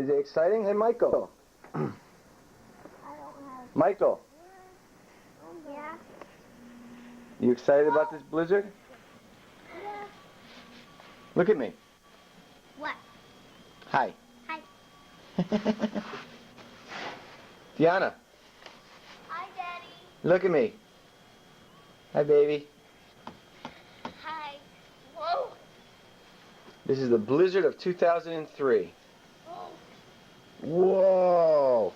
Is it exciting? Hey, Michael. I don't have. Michael, Yeah. you excited about this blizzard? Yeah. Look at me. What? Hi. Hi. Deanna, Hi, Daddy. look at me. Hi, baby. Hi. Whoa. This is the blizzard of 2003. Whoa. Whoa.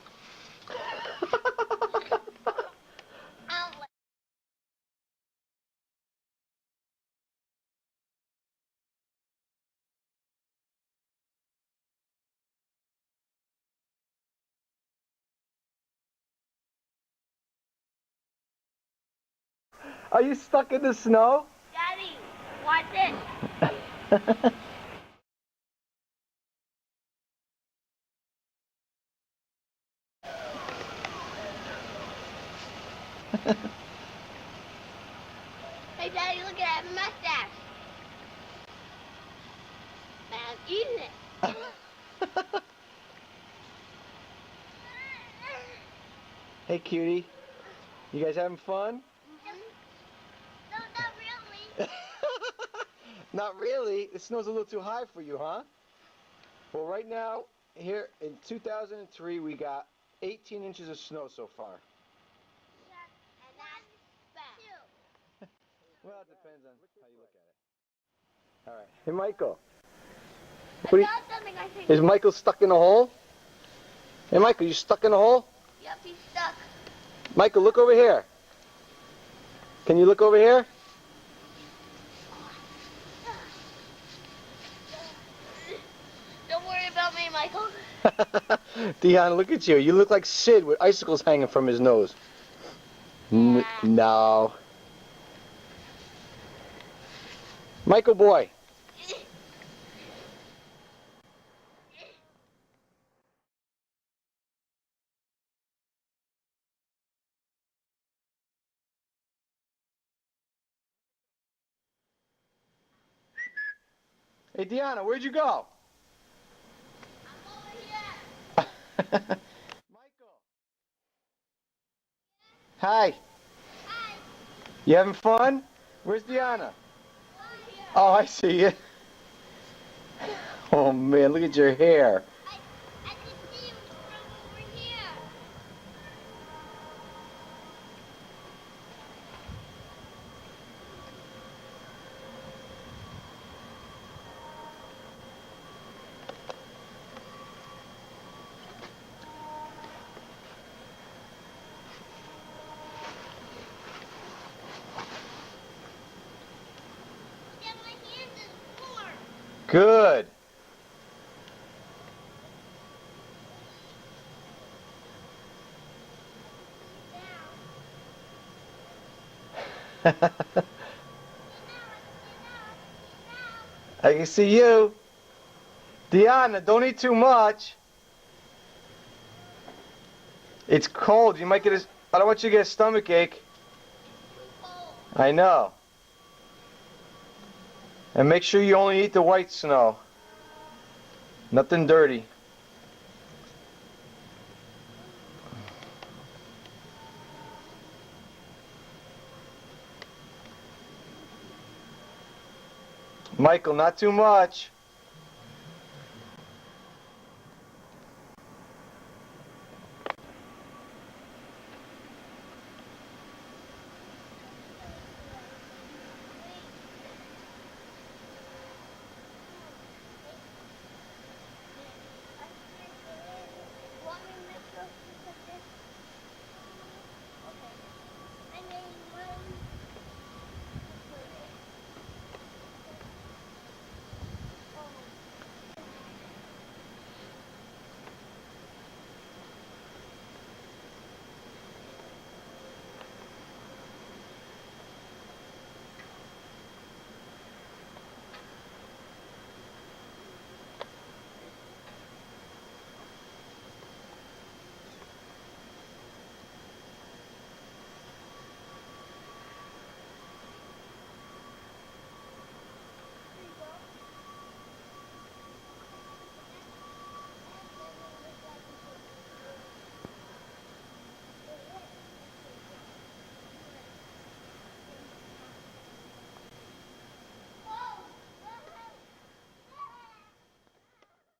Are you stuck in the snow? Daddy, watch it. Hey, Daddy, look at that mustache. Man, I'm eating it. Hey, cutie. You guys having fun? No, not really. Not really. The snow's a little too high for you, huh? Well, right now, here in 2003, we got 18 inches of snow so far. And that's bad. Well, it depends on how you look at it. All right. Hey, Michael. I What got something, I think. is Michael stuck in a hole? Hey, Michael, you stuck in a hole? Yep, he's stuck. Michael, look over here. Can you look over here? Don't worry about me, Michael. Deanna, look at you. You look like Sid with icicles hanging from his nose. No. Michael boy. Hey, Deanna, where'd you go? I'm over here. Michael. Hi. Hi. You having fun? Where's Deanna? Over here. Oh, I see you. Oh, man, look at your hair. I can see you from over here. Look at my hands is warm. Good. I can see you. Deanna, don't eat too much. It's cold. You might get a... I don't want you to get a stomach ache. I know. And make sure you only eat the white snow. Nothing dirty. Michael, not too much.